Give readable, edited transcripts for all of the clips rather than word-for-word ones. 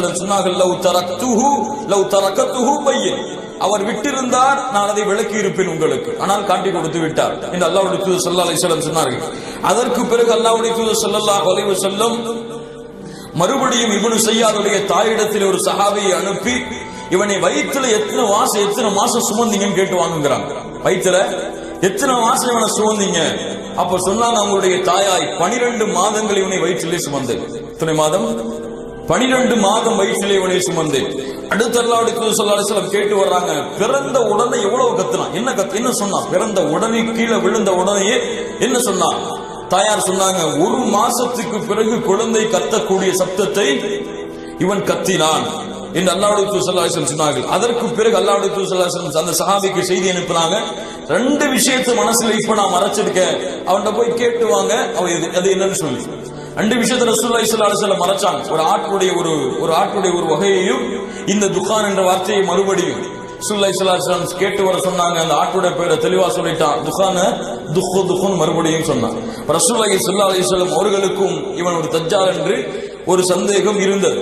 சொன்னார்கள், அவர் விட்டிருந்தார் நான் அதை விளக்கி இருப்பேன் உங்களுக்கு, ஆனால் காட்டி கொடுத்து விட்டார் என்று அல்லாஹ்வுடைய தூதர் ஸல்லல்லாஹு அலைஹி வஸல்லம் சொன்னார்கள். அதற்கு பிறகு அல்லாஹ்வுடைய தூதர் ஸல்லல்லாஹு அலைஹி வஸல்லம் மறுபடியும் இப்னு ஸையாதுடைய தாயிடத்தில் ஒரு சஹாபியை அனுப்பி, இவனை வயிற்றுல எத்தனை மாசம் சுமந்தீங்கன்னு கேட்டு வாங்குகிறாங்க. வயிற்றுல எத்தனை மாசம் இவனை சுமந்தீங்க? அப்ப சொன்னாங்க, அவங்களுடைய தாயாய் 12 மாதங்கள் இவனை வயிற்றிலே சுமந்தேன். எத்தனை மாதம்? 12 மாதம் வயிற்றிலே இவனை சுமந்தேன். அடுத்து அல்லாஹ்வுடைய தூதர் ஸல்லல்லாஹு அலைஹி வஸல்லம் கேட்டு வர்றாங்க, பிறந்த உடனே எவ்வளவு கத்துனான்? என்ன சொன்னான்? பிறந்த உடனே கீழே விழுந்த உடனேயே என்ன சொன்னான்? தாயார் சொன்னாங்க, 1 மாசத்துக்கு பிறகு குழந்தை கத்தக்கூடிய சப்தத்தை இவன் கத்தினான் என்று அல்லாஹ்வுடைய தூதர் ஸல்லல்லாஹு அலைஹி வஸல்லம் சொன்னார்கள். அதற்கு பிறகு அல்லாஹ்வுடைய தூதர் ஸல்லல்லாஹு அலைஹி வஸல்லம் அந்த சஹாபிக்கு செய்தி அனுப்புனாங்க, 2 விஷயத்தை மனசுல இப்ப நான் மறைச்சிருக்கேன், அவன்கிட்ட போய் கேட்டு வாங்க, அது என்னன்னு சொல்லி 2 விஷயத்தை ரசூலுல்லாஹி ஸல்லல்லாஹு அலைஹி வஸல்லம் மறைச்சாங்க. ஒரு ஆட்டுடைய ஒரு வகையையும் இந்த துகான் என்ற வார்த்தையை மறுபடியும் ரசூலுல்லாஹி ஸல்லல்லாஹு அலைஹி வஸல்லம் கேட்டு வர சொன்னாங்க. அந்த ஆட்டுடைய பேரை தெளிவா சொல்லிட்டான், துகான துஹுன் மறுபடியும் சொன்னான். ரசூலுல்லாஹி ஸல்லல்லாஹு அலைஹி வஸல்லம் அவர்களுக்கும் இவன் ஒரு தஜ்ஜால் என்று ஒரு சந்தேகம் இருந்தது.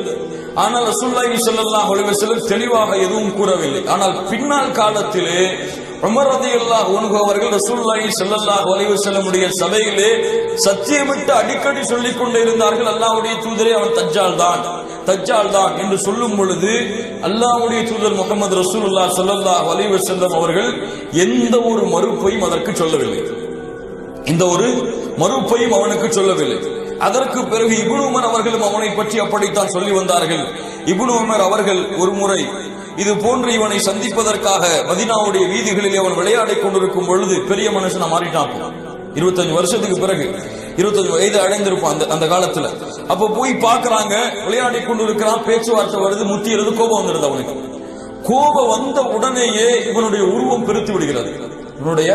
ஆனால் ரசூலுல்லாஹி ஸல்லல்லாஹு அலைஹி வஸல்லம் தெளிவாக எதுவும் கூறவில்லை. ஆனால் பின்னால் காலத்திலே உமர் ரலியல்லாஹு அன்ஹு அவர்கள் ரசூலுல்லாஹி ஸல்லல்லாஹு அலைஹி வஸல்லம் உடைய சபையிலே சத்தியமிட்டு அடிக்கடி சொல்லிக் கொண்டே இருந்தார்கள், அல்லாஹ்வுடைய தூதரே அவன் தஜ்ஜால் தான் என்று சொல்லும் பொழுது அல்லாஹ்வுடைய தூதர் முஹம்மது ரசூலுல்லாஹி ஸல்லல்லாஹு அலைஹி வஸல்லம் அவர்கள் எந்த ஒரு மறுப்பையும் அதற்கு சொல்லவில்லை. அவனுக்கு சொல்லவில்லை. அதற்கு பிறகு இப்னு உமர் அவர்களும் அவனை பற்றி அப்படித்தான் சொல்லி வந்தார்கள். இப்னு உமர் அவர்கள் ஒரு முறை இது போன்று இவனை சந்திப்பதற்காக மதீனாவுடைய வீதிகளில் அவன் விளையாடிக் கொண்டிருக்கும் பொழுது, பெரிய மனுஷனா மாறிட்டான். 25 வருஷத்துக்கு பிறகு 25 வயது அடைந்திருப்பான் அந்த காலத்துல. அப்ப போய் பாக்குறாங்க, விளையாடி கொண்டிருக்கிறான், பேச்சுவார்த்தை வருது, முத்தியது, கோபம் வந்துடுது அவனுக்கு. கோபம் வந்த உடனேயே இவனுடைய உருவம் பெருத்து விடுகிறது. இவனுடைய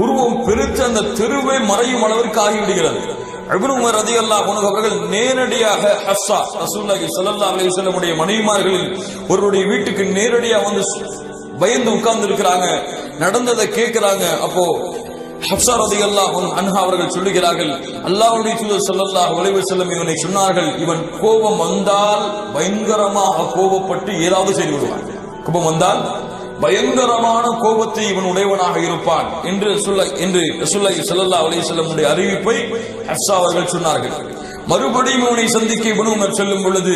உருவம் பெருத்து அந்த தெருவே மறையும் அளவிற்கு ஆகிவிடுகிறது. இப்னு உமர் ரலியல்லாஹு அன்ஹு அவர்கள் நேரடியாக ஹஃப்ஸா ரசூலுல்லாஹி ஸல்லல்லாஹு அலைஹி வஸல்லம் உடைய மனைவிமார்களில் ஒருவருடைய வீட்டுக்கு நேரடியாக வந்து பயந்து உட்கார்ந்து இருக்கிறாங்க. நடந்ததை கேட்கிறாங்க. அப்போ ஹஃப்ஸா ரலியல்லாஹு அன்ஹா அவர்கள் சொல்லுகிறார்கள், அல்லாஹ்வுடைய தூதர் ஸல்லல்லாஹு அலைஹி வஸல்லம் இவனை சொன்னார்கள், இவன் கோபம் வந்தால் பயங்கரமாக கோபப்பட்டு ஏதாவது செய்து விடுவான். கோபம் வந்தால் பயங்கரமான கோபத்தை இவன் உடையவனாக இருப்பான் என்று ரசூலுல்லாஹி ஸல்லல்லாஹு அலைஹி வஸல்லம் உடைய அறிவிப்பை ஹஃப்ஸா அவர்கள் சொன்னார்கள். மறுபடியும் இவனை சந்திக்க இப்னு உமர் செல்லும் பொழுது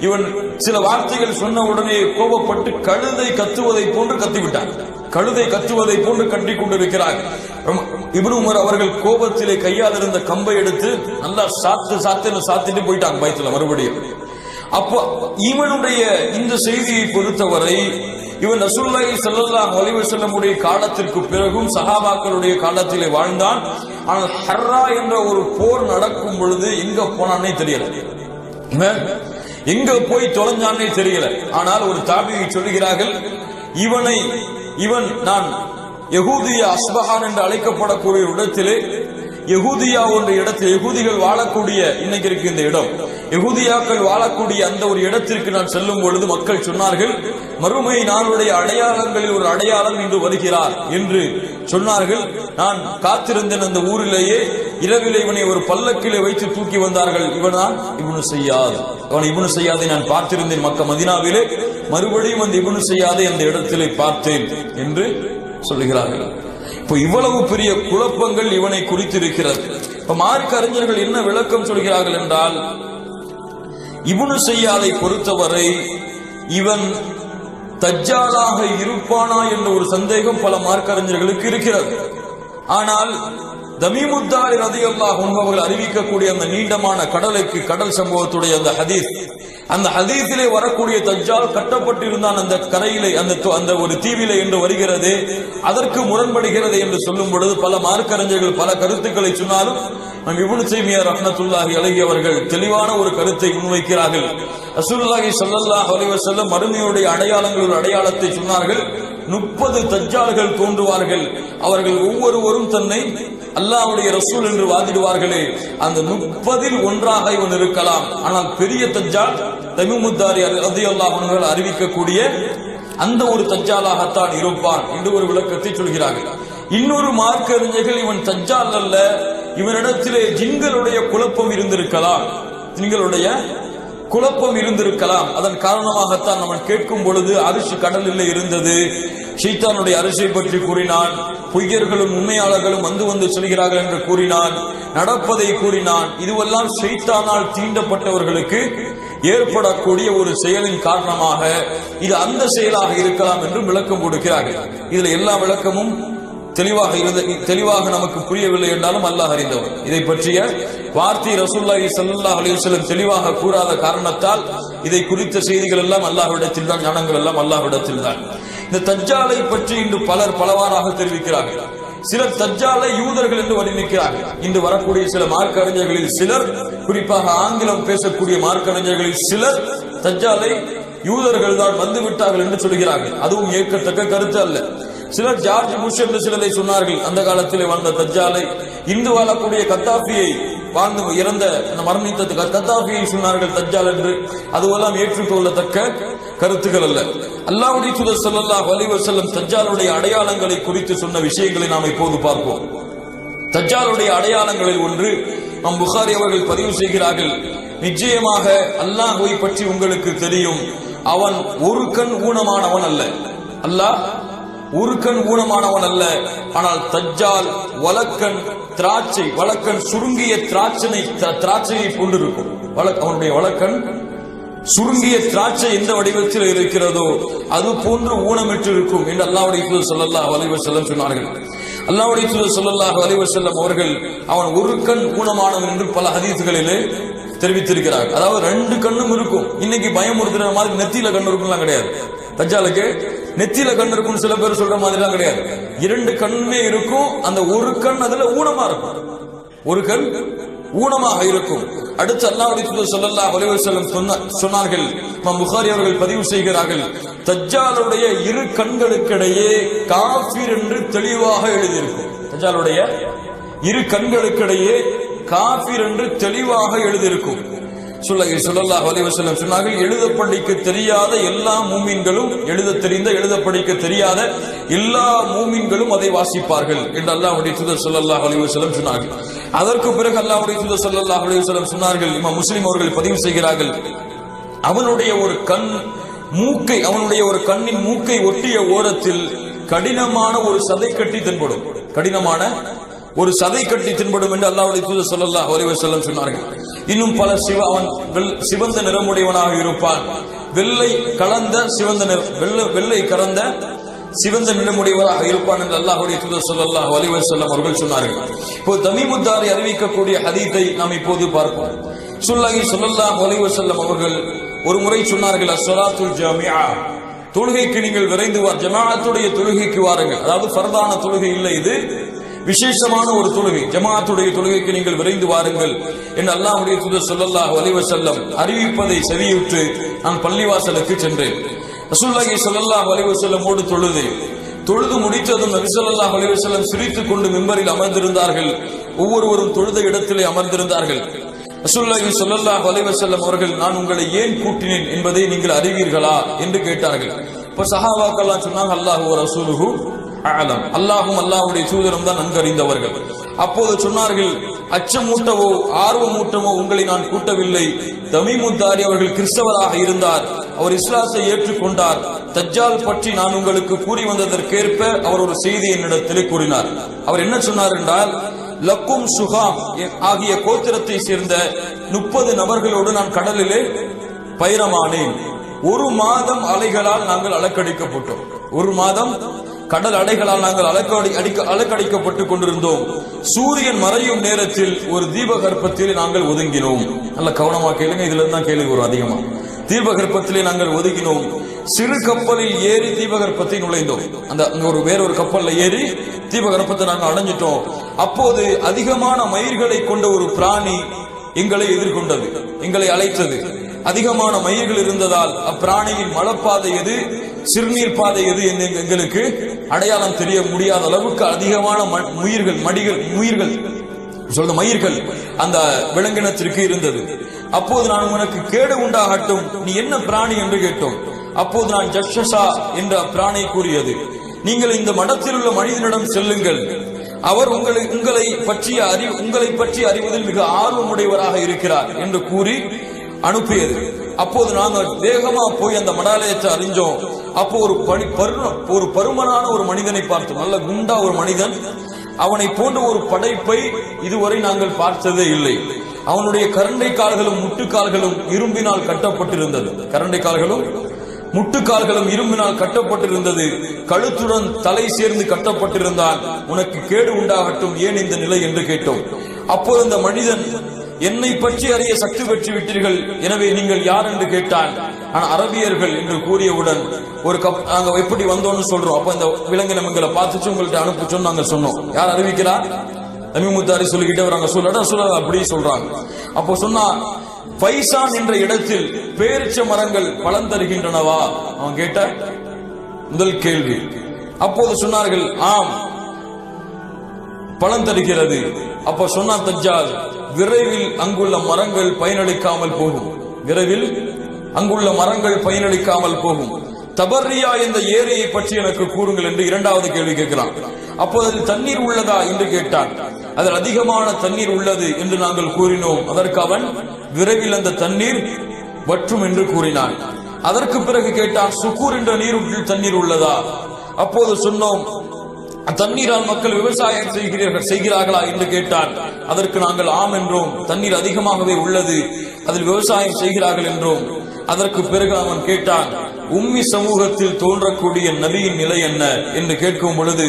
இவன் சில வார்த்தைகள் சொன்ன உடனே கோபப்பட்டு கழுதை கத்துவதை போன்று கத்திவிட்டான். கழுதை கத்துவதை போன்று கட்டிக் கொண்டிருக்கிறார். இப்னு உமர் அவர்கள் கோபத்திலே கையால் இருந்த கம்பை எடுத்து நல்லா சாத்திட்டு போயிட்டாங்க பயத்துல மறுபடியும். அப்போ இவனுடைய இந்த செய்தியை பொறுத்தவரை இவன் ரசூலுல்லாஹி ஸல்லல்லாஹு அலைஹி வஸல்லம் உடைய காலத்திற்கு பிறகும் சஹாபாக்களுடைய காலத்திலே வாழ்ந்தான். ஆனால் ஹர்ரா என்ற ஒரு போர் நடக்கும் பொழுது எங்க போனானே தெரியல, எங்க போய் தொலைஞ்சானே தெரியல. ஆனால் ஒரு தாபியை சொல்லுகிறார்கள், இவன் நான் யஹூதியா அஸ்பஹான் என்று அழைக்கப்படக்கூடிய இடத்திலே யஹூதியா என்ற இடத்தில் யஹூதிகள் வாழக்கூடிய இன்னைக்கு இருக்கு இந்த இடம், யஹூதியாக்கள் வாழக்கூடிய அந்த ஒரு இடத்திற்கு நான் செல்லும் பொழுது மக்கள் சொன்னார்கள், மறுமை நாளுடைய அடையாளங்களில் ஒரு அடையாளம் இன்று வருகிறார் என்று சொன்னார்கள். நான் காத்திருந்தேன் அந்த ஊரிலேயே. இரவிலே இவனை ஒரு பல்லக்கிலே வைத்து தூக்கி வந்தார்கள். இவன்தான் இப்னு ஸையாத். இப்னு ஸையாதை நான் பார்த்திருந்தேன் மதீனாவிலே. மறுபடியும் அந்த இப்னு ஸையாதை அந்த இடத்திலே பார்த்தேன் என்று சொல்லுகிறார்கள். இப்போ இவ்வளவு பெரிய குழப்பங்கள் இவனை குறித்திருக்கிறது. இப்ப மார்க்க அறிஞர்கள் என்ன விளக்கம் சொல்கிறார்கள் என்றால், இப்னு ஸையாதை பொறுத்தவரை இவன் தஜ்ஜாலாக இருப்பானா என்ற ஒரு சந்தேகம் பல மார்க்க அறிஞர்களுக்கு இருக்கிறது. ஆனால் தமீமுத்தாரி ரலியல்லாஹு அன்ஹு அவர்கள் அறிவிக்கக்கூடிய அந்த நீண்டமான கடல் சம்பவத்துடைய அந்த ஹதீஸிலே வரக்கூடிய தஜ்ஜால் கட்டப்பட்டிருந்தான் அந்த கரையிலே, அந்த ஒரு தீவிலே என்று வருகிறது. அதற்கு முரண்படுகிறது என்று சொல்லும் பொழுது பல மார்க்கறிஞர்கள் பல கருத்துக்களை சொன்னாலும் இப்னு தைமிய்யா ரஹ்மத்துல்லாஹி அலைஹி அவர்கள் தெளிவான ஒரு கருத்தை முன்வைக்கிறார்கள். ரசூலுல்லாஹி ஸல்லல்லாஹு அலைஹி வஸல்லம் மறுமையுடைய அடையாளங்கள் அடையாளத்தை சொன்னார்கள். 30 தஜ்ஜால்கள் தோன்றுவார்கள். அவர்கள் ஒவ்வொருவரும் தன்னை அல்லாஹ்வுடைய ரசூல் என்று வாதிடுவார்களே, அந்த 30இல் ஒன்றாக இவன் இருக்கலாம். ஆனால் பெரிய தஜ்ஜால் தமீமுத்தாரி ரலியல்லாஹு அன்ஹு அறிவிக்கக்கூடிய அந்த ஒரு தஜ்ஜாலாகத்தான் இருப்பான் என்று ஒரு விளக்கத்தை சொல்கிறார்கள். இன்னொரு மார்க்க அறிஞர்கள் இவன் தஜ்ஜால் அல்ல, இவனிடத்திலே ஜின்களுடைய குழப்பம் இருந்திருக்கலாம். ஜின்களுடைய குழப்பம் இருந்திருக்கலாம். அதன் காரணமாகத்தான் நம்ம கேட்கும் பொழுது அரிசி கடலில் இருந்தது, ஷைத்தானுடைய அரிசியை பற்றி கூறினான், பொய்யர்களும் உண்மையாளர்களும் வந்து செல்கிறார்கள் என்று கூறினான், நடப்பதை கூறினான். இதுவெல்லாம் ஷைத்தானால் தீண்டப்பட்டவர்களுக்கு ஏற்படக்கூடிய ஒரு செயலின் காரணமாக இது அந்த செயலாக இருக்கலாம் என்று விளக்கம் கொடுக்கிறார்கள். இதுல எல்லா விளக்கமும் தெளிவாக நமக்கு புரியவில்லை என்றாலும் அல்லாஹ் அறிந்தவர். இதை பற்றிய வார்த்தை ரசூலுல்லாஹி ஸல்லல்லாஹு அலைஹி வஸல்லம் தெளிவாக கூறாத காரணத்தால் இதை குறித்த செய்திகள் எல்லாம் அல்லாஹ்விடத்தில் தான், ஞானங்கள் எல்லாம் அல்லாஹ்விடத்தில் தான். இந்த தஜ்ஜாலை பற்றி இன்று பலர் பலவாறாக தெரிவிக்கிறார்கள். சிலர் தஜ்ஜாலை யூதர்கள் என்று வர்ணிக்கிறார்கள். இன்று வரக்கூடிய சில மார்க்க அறிஞர்களில் சிலர், குறிப்பாக ஆங்கிலம் பேசக்கூடிய மார்க்க அறிஞர்களில் சிலர் தஜ்ஜாலை யூதர்கள் தான் வந்து விட்டார்கள் என்று சொல்கிறார்கள். அதுவும் ஏற்கத்தக்க கருத்து அல்ல. சிலர் ஜார்ஜ் புஷ் என்று சிலரை சொன்னார்கள். அந்த காலத்திலே வாழ்ந்த தஜ்ஜாலை, இந்து வாழக்கூடிய கத்தாபியை, வாழ்ந்து இறந்த மரணித்த கத்தாபியை சொன்னார்கள் தஜ்ஜால் என்று. அதுவெல்லாம் ஏற்றுக்கொள்ளத்தக்க கருத்துக்கள் அல்ல. அல்லாஹ்வுடைய தூதர் ஸல்லல்லாஹு அலைஹி வஸல்லம் தஜ்ஜாலுடைய அடையாளங்களை குறித்து சொன்ன விஷயங்களை நாம் இப்போது பார்ப்போம். தஜ்ஜாலுடைய அடையாளங்களில் ஒன்று நம் புகாரி அவர்கள் பதிவு செய்கிறார்கள். நிச்சயமாக அல்லாஹ்வை பற்றி உங்களுக்கு தெரியும், அவன் ஒரு கண் ஊனமானவன் அல்ல. அல்லாஹ் ஒரு கண் ஊனமானவன் அல்ல. ஆனால் தஜ்ஜால் வலக்கண் திராட்சை, வலக்கண் சுருங்கிய திராட்சையை கொண்டிருக்கும். அவனுடைய வலக்கண் சுருங்கிய திராட்சை எந்த வடிவத்தில் இருக்கிறதோ அது போன்று ஊனமிட்டு இருக்கும் என்று அல்லாஹ்வுடைய தூதர் ஸல்லல்லாஹு அலைஹி வஸல்லம் சொன்னார்கள். அல்லாஹ்வுடைய தூதர் ஸல்லல்லாஹு அலைஹி வஸல்லம் அவர்கள் அவன் ஒரு கண் ஊனமானவன் என்று பல ஹதீஸ்களிலே தெரிவித்திருக்கிறார்கள். அதாவது ரெண்டு கண்ணும் இருக்கும். இன்னைக்கு பயமுறுத்துற மாதிரி நெத்தியில கண் இருக்கும்லாம் கிடையாது. தஜ்ஜாலுக்கு நெத்தியில கண் இருக்கும் சில பேர் சொல்ற மாதிரி எல்லாம் கிடையாது. இரண்டு கண்ணுமே இருக்கும். அந்த ஒரு கண் அதுல ஊனமா இருக்கும், ஒரு கண் ஊனமாக இருக்கும். அடுத்து அல்லாஹ்வுடைய தூதர் ஸல்லல்லாஹு அலைஹி வஸல்லம் சொன்னார்கள், இமாம் புகாரி அவர்கள் பதிவு செய்கிறார்கள், தஜ்ஜாலுடைய இரு கண்களுக்கிடையே காஃபிர் என்று தெளிவாக எழுதியிருக்கும். தஜ்ஜாலுடைய இரு கண்களுக்கிடையே காஃபிர் என்று தெளிவாக எழுதியிருக்கும். ஸல்லல்லாஹு அலைஹி வஸல்லம் சொன்னார்கள், எழுத படிக்க தெரியாத எல்லா மூமின்களும், எழுத தெரிந்த எழுத படிக்க தெரியாத எல்லா மூமின்களும் அதை வாசிப்பார்கள் என்று அல்லாஹ்வுடைய தூதர் ஸல்லல்லாஹு அலைஹி வஸல்லம் சொன்னார்கள். அதற்கு பிறகு அல்லாஹ்வுடைய தூதர் ஸல்லல்லாஹு அலைஹி வஸல்லம் சொன்னார்கள், இமாம் முஸ்லிம் அவர்கள் பதிவு செய்கிறார்கள், அவனுடைய ஒரு கண் மூக்கை, அவனுடைய ஒரு கண்ணின் மூக்கை ஒட்டிய ஓரத்தில் கடினமான ஒரு சதை கட்டி தென்படும், கடினமான ஒரு சதை கட்டி தென்படும் என்று அல்லாஹ்வுடைய தூதர் ஸல்லல்லாஹு அலைஹி வஸல்லம் சொன்னார்கள். இன்னும் பல அவன் சிவந்த நிறமுடையவனாக இருப்பான், வெள்ளை கலந்த சிவந்த வெள்ளை கலந்த சிவந்த நிறமுடையவராக இருப்பான் என்று அல்லாஹ்வுடைய தூதர் ஸல்லல்லாஹு அலைஹி வஸல்லம் அவர்கள் சொன்னார்கள். இப்போ தமீமுத்தாரி அறிவிக்கக்கூடிய ஹதீஸை நாம் இப்போது பார்ப்போம். ஸல்லல்லாஹு அலைஹி வஸல்லம் அவர்கள் ஒரு முறை சொன்னார்கள், அஸ்ஸலாத்துல் ஜாமிஆ, தொழுகைக்கு நீங்கள் விரைந்து ஜமாஅத்துடைய தொழுகைக்கு வாருங்கள். அதாவது ஃபர்தான தொழுகை இல்லை, இது விசேஷமான ஒரு தொழுகை, ஜமாஅத்துடைய தொழுகைக்கு நீங்கள் விரைந்து வாருங்கள் என்று அல்லாஹ்வுடைய தூதர் ஸல்லல்லாஹு அலைஹி வஸல்லம் அறிவிப்பதை செவியுற்று நான் பள்ளிவாசலுக்கு சென்றேன். ரசூலுல்லாஹி ஸல்லல்லாஹு அலைஹி வஸல்லமோடு தொழுது முடித்ததும் நபி ஸல்லல்லாஹு அலைஹி வஸல்லம் சிரித்துக் கொண்டு மிம்பரில் அமர்ந்திருந்தார்கள். ஒவ்வொருவரும் தொழுத இடத்திலே அமர்ந்திருந்தார்கள். ரசூலுல்லாஹி ஸல்லல்லாஹு அலைஹி வஸல்லம் அவர்கள், நான் உங்களை ஏன் கூட்டினேன் என்பதை நீங்கள் அறிவீர்களா என்று கேட்டார்கள். இப்ப சஹாபாக்கள் சொன்னாங்க, அல்லாஹு வ ரசூலுஹு அஅலம், அல்லாஹும் அல்லாஹ்வுடைய தூதரும் தான் நன்கறிந்தவர்கள். அப்போது சொன்னார்கள், அச்சமூட்டவோ ஆர்வமூட்டவோ உங்களை நான் கூட்டவில்லை. தமீமுத்தாரி அவர்கள் கிறிஸ்தவராக இருந்தார், அவர் இஸ்லாத்தை ஏற்றுக்கொண்டார். தஜ்ஜால் பற்றி நான் உங்களுக்கு கூறி வந்ததற்கேற்ப அவர் ஒரு செய்தி என்னிடத்திலே கூறினார். அவர் என்ன சொன்னார் என்றால், லக்கும் சுகாம் ஆகிய கோத்திரத்தை சேர்ந்த 30 நபர்களோடு நான் கடலிலே பயணமானேன். ஒரு மாதம் அலைகளால் நாங்கள் அலக்கடிக்கப்பட்டோம். ஒரு மாதம் கடல் அலைகளால் நாங்கள் அலக்கடிக்கப்பட்டுக் கொண்டிருந்தோம். சூரியன் மறையும் நேரத்தில் ஒரு தீபகற்பத்திலே நாங்கள் ஒதுங்கினோம். நல்ல கவனமா கேளுங்க, இதுல இருந்தான் கேள்வி வரும் அதிகமா. தீபகற்பத்திலே நாங்கள் ஒதுங்கினோம். சிறு கப்பலில் ஏறி தீபகற்பத்தை நுழைந்தோம். அந்த வேறொரு கப்பல்ல ஏறி தீபகற்பத்தை நாங்கள் அடைஞ்சிட்டோம். அப்போது அதிகமான மயிர்களை கொண்ட ஒரு பிராணி எங்களை எதிர்கொண்டது, எங்களை அழைத்தது. அதிகமான மயிர்கள் இருந்ததால் அப்பிராணியின் மலப்பாதை எது, சிறுநீர் பாதை எது என்று எங்களுக்கு அடையாளம் தெரிய முடியாத அளவுக்கு அதிகமான மயிர்கள் அந்த விலங்கினத்திற்கு இருந்தது. அப்போது நான் உனக்கு கேடு உண்டாகட்டும், நீ என்ன பிராணி என்று கேட்டோம். அப்போது நான் ஜக்ஷசா என்ற பிராணி கூறியது, நீங்கள் இந்த மடத்தில் உள்ள மனிதனிடம் செல்லுங்கள், அவர் உங்களை பற்றி அறிவதில் மிக ஆர்வமுடையவராக இருக்கிறார் என்று கூறி அனுப்பியது. அப்போது நாங்கள் வேகமா போய் அந்த மடாலயத்தை அறிஞ்சோம். அப்போ ஒரு பருமனான ஒரு மனிதனை பார்த்தோம். நல்ல குண்டா ஒரு மனிதன். அவனை போன்ற ஒரு படைப்பை இதுவரை நாங்கள் பார்த்ததே இல்லை. அவனுடைய கரண்டை கால்களும் முட்டுக்கால்களும் இரும்பினால் கட்டப்பட்டிருந்தது. கரண்டை கால்களும் முட்டுக்கால்களும் இரும்பினால் கட்டப்பட்டிருந்தது. கழுத்துடன் தலை சேர்ந்து கட்டப்பட்டிருந்தான். உனக்கு கேடு உண்டாகட்டும், ஏன் இந்த நிலை என்று கேட்டோம். அப்போது அந்த மனிதன், என்னை பற்றி அறிய சக்தி பெற்று விட்டீர்கள், எனவே நீங்கள் யார் என்று கேட்டான். ஆனால் அரபியர்கள் என்று கூறியவுடன் ஒரு நாங்க எப்படி வந்தோம்னு சொல்றோம். அப்ப இந்த விலங்கினம் எங்களை பார்த்துச்சு உங்கள்கிட்ட அனுப்பிச்சோம் நாங்க சொன்னோம். யார் அறிவிக்கிறா? தமிமுத்தாரி சொல்லிக்கிட்டே வராங்க. சொல்ல அப்படி சொல்றாங்க. அப்போ சொன்னா, பைசான் என்ற இடத்தில் பேரிச்ச மரங்கள் பலன் தருகின்றனவா? அவன் கேட்ட முதல் கேள்வி. அப்போது சொன்னார்கள், ஆம், பலன் தருகிறது. அப்ப சொன்னா தஜ்ஜால், விரைவில் அங்குள்ள மரங்கள் பயனளிக்காமல் போகும். விரைவில் அங்குள்ள மரங்கள் பயனளிக்காமல் போகும். தபர்ரியா என்ற ஏரியை பற்றி எனக்கு கூறுங்கள் என்று இரண்டாவது கேள்வி கேட்கிறான். அப்போது அதில் தண்ணீர் உள்ளதா என்று கேட்டான். அதில் அதிகமான தண்ணீர் உள்ளது என்று நாங்கள் கூறினோம். அதற்கு அவன், விரைவில் அந்த தண்ணீர் வற்றும் என்று கூறினான். அதற்கு பிறகு கேட்டான், சுக்கூர் என்ற நீரூற்றில் தண்ணீர் உள்ளதா? அப்போது சொன்னோம், தண்ணீரால் மக்கள் விவசாயம் செய்கிறார்களா என்று கேட்டான். அதற்கு நாங்கள் ஆம் என்றோம். தண்ணீர் அதிகமாகவே உள்ளது, அதில் விவசாயம் செய்கிறார்கள் என்றோம். அதற்கு பிறகு அவன் கேட்டான், உம்மி சமூகத்தில் தோன்றக்கூடிய நபியின் நிலை என்ன என்று கேட்கும் பொழுது,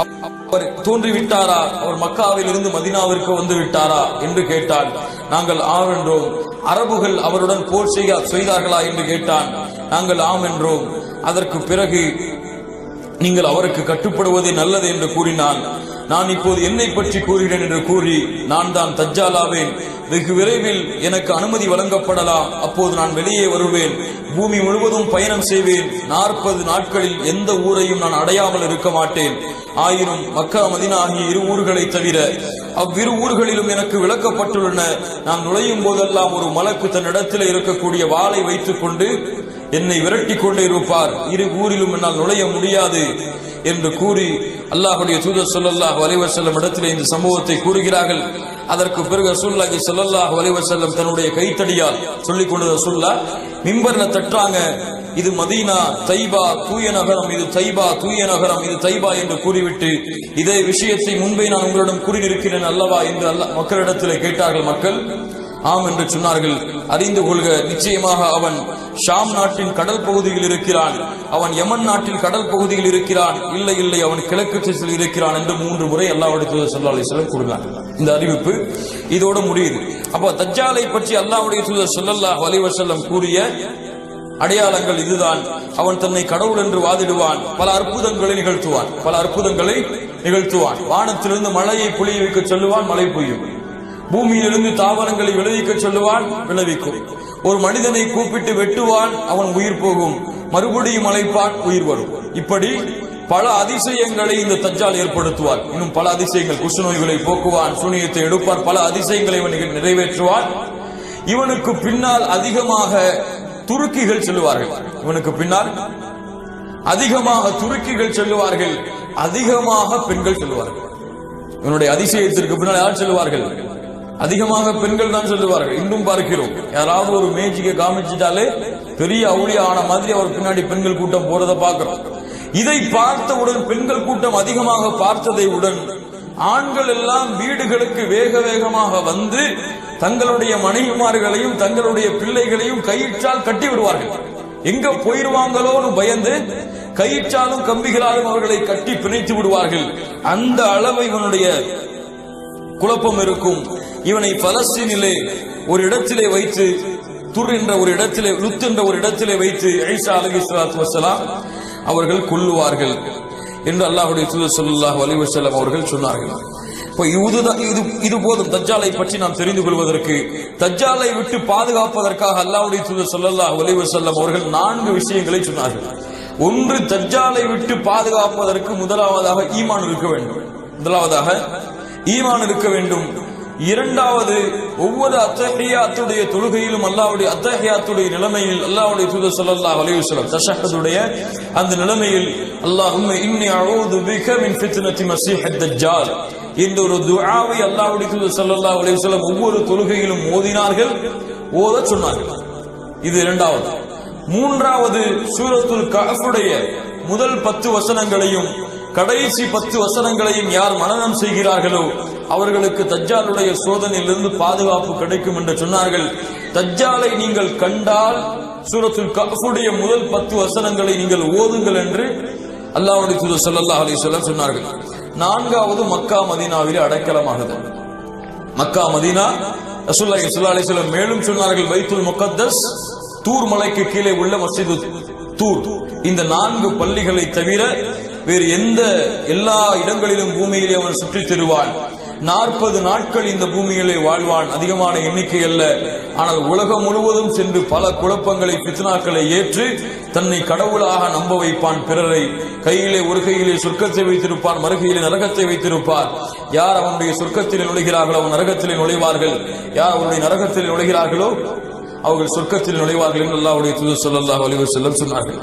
அவர் தோன்றிவிட்டாரா, அவர் மக்காவில் இருந்து மதீனாவிற்கு வந்து விட்டாரா என்று கேட்டான். நாங்கள் ஆம் என்றோம். அரபுகள் அவருடன் போர் செய்தார்களா என்று கேட்டான். நாங்கள் ஆம் என்றோம். அதற்கு பிறகு, நீங்கள் அவருக்கு கட்டுப்படுவதே நல்லது என்று கூறினான். நான் இப்போது என்னை பற்றி கூறுகிறேன் என்று கூறி, நான் தான் தஜ்ஜாலாவேன். வெகு விரைவில் எனக்கு அனுமதி வழங்கப்படலாம். அப்போது நான் வெளியே வருவேன். பூமி முழுவதும் பயணம் செய்வேன். 40 நாட்களில் எந்த ஊரையும் நான் அடையாமல் இருக்க மாட்டேன். ஆயினும் மக்கா மதீனா ஆகிய இரு ஊர்களை தவிர அவ்விரு ஊர்களிலும் எனக்கு விளக்கப்பட்டுள்ளன. நான் நுழையும் போதெல்லாம் ஒரு மலக்கு தன்னிடத்தில் இருக்கக்கூடிய வாளை வைத்துக் கொண்டு என்னை விரட்டி கொண்டே இருப்பார். இரு ஊரிலும் என்னால் நுழைய முடியாது என்று கூறி அல்லாஹ்வுடைய தூதர் ஸல்லல்லாஹு அலைஹி வஸல்லம் இடத்திலே இந்த சம்பவத்தை கூறுகிறார்கள். அதற்கு பிறகு ரசூலுல்லாஹி ஸல்லல்லாஹு அலைஹி வஸல்லம் தன்னுடைய கைத்தடியால் சொல்லிக் கொண்டது ரசூலுல்லாஹ் மிம்பர்ல தட்டுறாங்க. இது மதீனா தைபா தூய நகரம், இது தைபா தூய நகரம், இது தைபா என்று கூறிவிட்டு, இதே விஷயத்தை முன்பே நான் உங்களிடம் கூறியிருக்கிறேன் அல்லவா என்று மக்களிடத்திலே கேட்டார்கள். மக்கள் ஆம் என்று சொன்னார்கள். அறிந்து கொள்க, நிச்சயமாக அவன் ஷாம் நாட்டின் கடல் பகுதியில் இருக்கிறான், அவன் யமன் நாட்டில் கடல் பகுதியில் இருக்கிறான், இல்லை இல்லை அவன் கிழக்கு திசையில் இருக்கிறான் என்று 3 முறை அல்லாஹ்வுடைய தூதர் ஸல்லல்லாஹு அலைஹி வஸல்லம் கூறினார். இந்த அறிவிப்பு இதோடு முடியுது. அப்ப தஜ்ஜாலை பற்றி அல்லாஹ்வுடைய தூதர் ஸல்லல்லாஹு அலைஹி வஸல்லம் கூறிய அடையாளங்கள் இதுதான். அவன் தன்னை கடவுள் என்று வாதிடுவான். பல அற்புதங்களை நிகழ்த்துவான். வானத்திலிருந்து மழையை பொழிய வைக்க சொல்லுவான், மழை பொய்யும். பூமியிலிருந்து தாவரங்களை விளைவிக்க சொல்லுவான், விளைவிக்கும். ஒரு மனிதனை கூப்பிட்டு வெட்டுவான், அவன் உயிர் போகும். மறுபடியும் அழைப்பான், உயிர் வரும். இப்படி பல அதிசயங்களை இந்த தஜ்ஜால் ஏற்படுத்துவார். இன்னும் பல அதிசயங்கள், குஷ்ட நோய்களை போக்குவான், சூனியத்தை எடுப்பான், பல அதிசயங்களை இவன் நிறைவேற்றுவான். இவனுக்கு பின்னால் அதிகமாக துருக்கிகள் செல்லுவார்கள். இவனுக்கு பின்னால் அதிகமாக துருக்கிகள் செல்லுவார்கள், அதிகமாக பெண்கள் செல்லுவார்கள். இவனுடைய அதிசயத்திற்கு பின்னால் யார் செல்லுவார்கள்? அதிகமாக பெண்கள் தான் செல்லுவார்கள். இன்னும் பார்க்கிறோம், யாராவது ஒரு மேஜிக்கை காமிச்சிட்டாலே பெரிய அவுளியா ஆன மாதிரி அவர் பின்னாடி பெண்கள் கூட்டம் போறதை பார்க்கிறோம். இதை பார்த்தவுடன், பெண்கள் கூட்டம் அதிகமாக பார்த்ததை உடன் ஆண்கள் எல்லாம் வீடுகளுக்கு வேக வேகமாக வந்து தங்களுடைய மனைவிமார்களையும் தங்களுடைய பிள்ளைகளையும் கயிற்றால் கட்டி விடுவார்கள். எங்க போயிருவாங்களோன்னு பயந்து கயிற்றாலும் கம்பிகளாலும் அவர்களை கட்டி பிணைத்து விடுவார்கள். அந்த அளவு இவனுடைய குழப்பம் இருக்கும். இவனை பலஸ்தீனிலே ஒரு இடத்திலே வைத்து, துர் என்ற ஒரு இடத்திலே, லுத் என்ற ஒரு இடத்திலே வைத்து ஈசா அலைஹிஸ்ஸலாத்து வஸ்ஸலாம் அவர்கள் கொல்லுவார்கள் என்று அல்லாஹ்வுடைய தூதர் ஸல்லல்லாஹு அலைஹி வஸல்லம் அவர்கள் சொன்னார்கள். இது போதும் தஜ்ஜாலை பற்றி நாம் தெரிந்து கொள்வதற்கு. தஜ்ஜாலை விட்டு பாதுகாப்பதற்காக அல்லாஹ்வுடைய தூதர் ஸல்லல்லாஹு அலைஹி வஸல்லம் அவர்கள் 4 விஷயங்களை சொன்னார்கள். ஒன்று, தஜ்ஜாலை விட்டு பாதுகாப்பதற்கு முதலாவதாக ஈமான் இருக்க வேண்டும். இரண்டாவது, ஒவ்வொரு அத்தஹியாத்துடைய தொழுகையிலும் அல்லாஹ்வுடைய அத்தஹியாத்துடைய நிலைமையில் அல்லாஹ்வுடைய தூதர் ஸல்லல்லாஹு அலைஹி வஸல்லம் தஷஹ்ஹுடைய அந்த நிலைமையில் அல்லாஹும்ம இன்னி அஊது பிக மின் ஃபித்னதி மஸீஹ் தஜ்ஜால் என்ற ஒரு துஆவை அல்லாஹ்வுடைய தூதர் ஸல்லல்லாஹு அலைஹி வஸல்லம் ஒவ்வொரு தொழுகையிலும் ஓதினார்கள், ஓதச் சொன்னார்கள். இது இரண்டாவது. மூன்றாவது, சூரத்துல் கஹ்ஃபுடைய முதல் 10 வசனங்களையும் கடைசி 10 வசனங்களையும் யார் மனனம் செய்கிறார்களோ அவர்களுக்கு தஜ்ஜாலுடைய சோதனையிலிருந்து பாதுகாப்பு கிடைக்கும் என்று சொன்னார்கள். தஜ்ஜாலை நீங்கள் கண்டால் சூரத்துல் கஹ்ஃபுடைய முதல் 10 வசனங்களை நீங்கள் ஓதுங்கள் என்று அல்லாஹ்வுடைய தூதர் ஸல்லல்லாஹு அலைஹி வஸல்லம் சொன்னார்கள். நான்காவது, மக்கா மதீனாவிலே அடைக்கலமாகுதல். மக்கா மதீனா, ரசூலுல்லாஹி ஸல்லல்லாஹு அலைஹி வஸல்லம் மேலும் சொன்னார்கள், பைத்துல் முகத்தஸ், தூர் மலைக்கு கீழே உள்ள மஸ்ஜிது தூர், இந்த 4 பள்ளிகளை தவிர வேறு எல்லா இடங்களிலும் பூமியிலே அவன் சுற்றித் திருவான். 40 நாட்கள் இந்த பூமியிலே வாழ்வான். அதிகமான எண்ணிக்கை அல்ல. ஆனால் உலகம் முழுவதும் சென்று பல குழப்பங்களை, பித்னாக்களை ஏற்று தன்னை கடவுளாக நம்ப வைப்பான். பிறரை ஒரு கையிலே சொர்க்கத்தை வைத்திருப்பான், மறுகையிலே நரகத்தை வைத்திருப்பார். யார் அவனுடைய சொர்க்கத்திலே நுழைகிறார்களோ அவன் நரகத்திலே நுழைவார்கள், யார் அவனுடைய நரகத்திலே நுழைகிறார்களோ அவர்கள் சொர்க்கத்தில் நுழைவார்கள் என்று அல்லாஹ்வுடைய தூதர் ஸல்லல்லாஹு அலைஹி வஸல்லம் சொன்னார்கள்.